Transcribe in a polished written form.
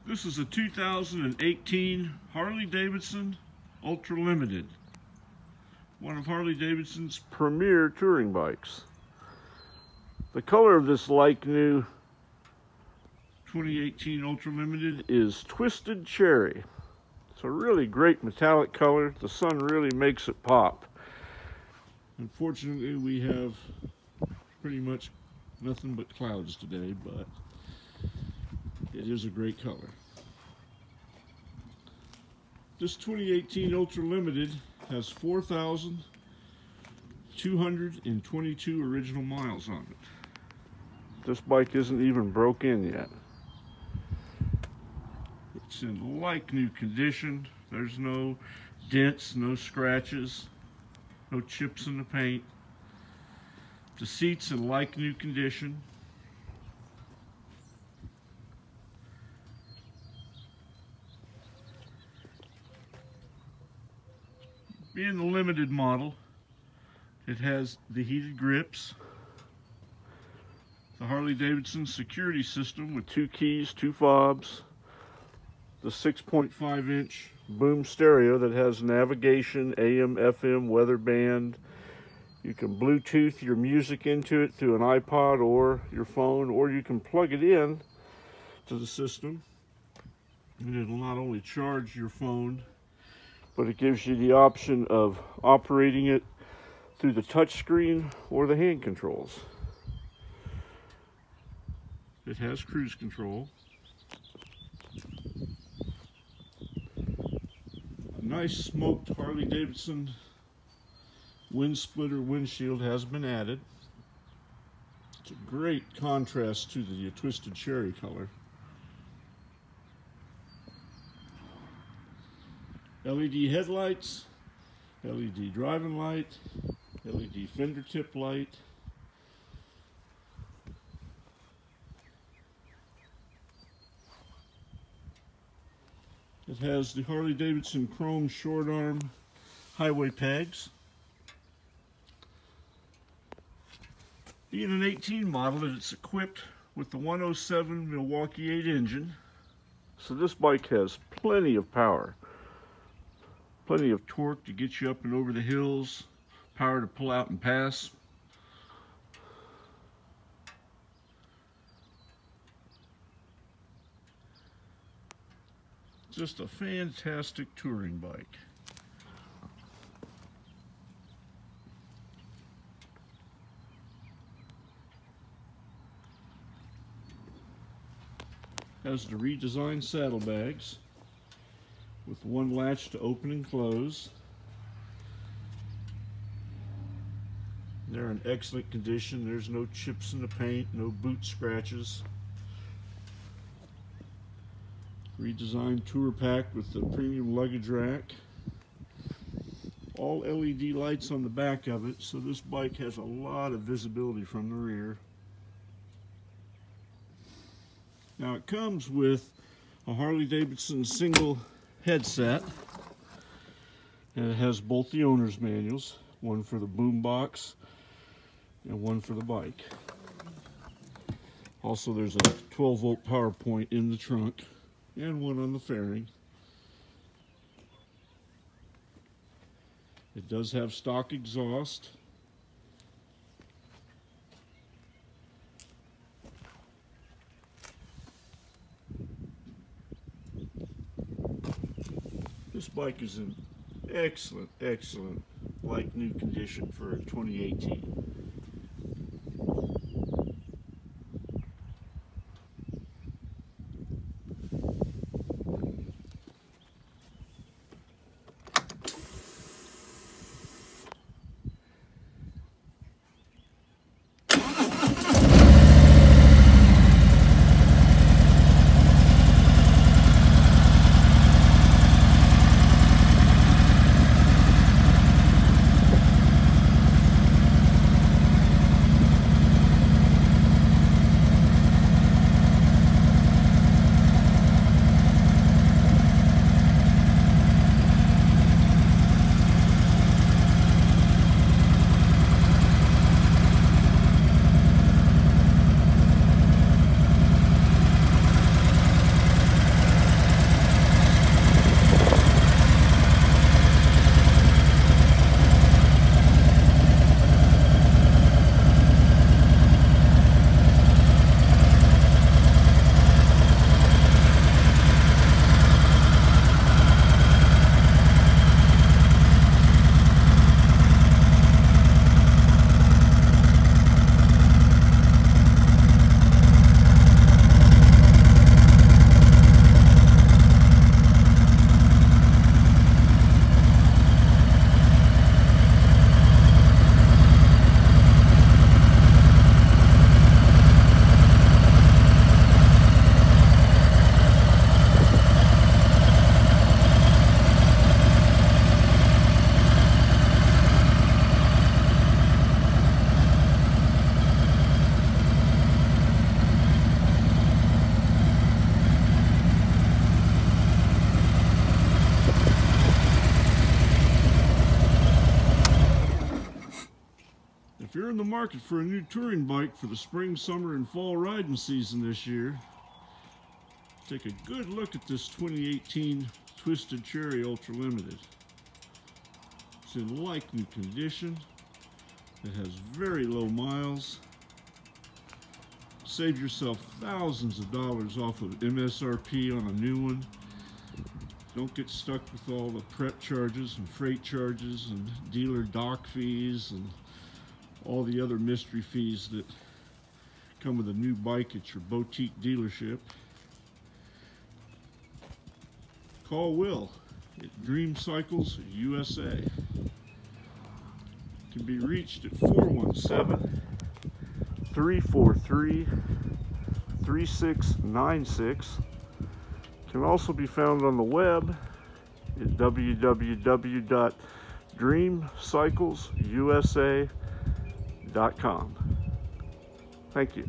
This is a 2018 Harley Davidson Ultra Limited, one of Harley Davidson's premier touring bikes. The color of this like new 2018 Ultra Limited is Twisted Cherry. It's a really great metallic color. The sun really makes it pop. Unfortunately, we have pretty much nothing but clouds today, but it is a great color. This 2018 Ultra Limited has 4,222 original miles on it. This bike isn't even broke in yet. It's in like new condition. There's no dents, no scratches, no chips in the paint. The seat's in like new condition. Being the limited model, it has the heated grips, the Harley Davidson security system with 2 keys, 2 fobs, the 6.5-inch boom stereo that has navigation, AM, FM, weather band. You can Bluetooth your music into it through an iPod or your phone, or you can plug it in to the system, and it'll not only charge your phone, but it gives you the option of operating it through the touch screen or the hand controls. It has cruise control. A nice smoked Harley Davidson wind splitter windshield has been added. It's a great contrast to the Twisted Cherry color. LED headlights, LED driving light, LED fender tip light. It has the Harley Davidson chrome short arm highway pegs. Being an 18 model, it's equipped with the 107 Milwaukee 8 engine. So this bike has plenty of power. Plenty of torque to get you up and over the hills, power to pull out and pass. Just a fantastic touring bike. Has the redesigned saddlebags with one latch to open and close. They're in excellent condition. There's no chips in the paint, no boot scratches. Redesigned tour pack with the premium luggage rack. All LED lights on the back of it, so this bike has a lot of visibility from the rear. Now it comes with a Harley Davidson single headset, and it has both the owner's manuals, one for the boom box and one for the bike. Also, there's a 12-volt power point in the trunk and one on the fairing. It does have stock exhaust. This bike is in excellent, like new condition for 2018. you're in the market for a new touring bike for the spring, summer, and fall riding season this year, take a good look at this 2018 Twisted Cherry Ultra Limited. It's in like-new condition. It has very low miles. Save yourself thousands of dollars off of MSRP on a new one. Don't get stuck with all the prep charges and freight charges and dealer dock fees and all the other mystery fees that come with a new bike at your boutique dealership. Call Will at Dream Cycles USA. Can be reached at 417-343-3696. Can also be found on the web at www.dreamcyclesusa.com. Thank you.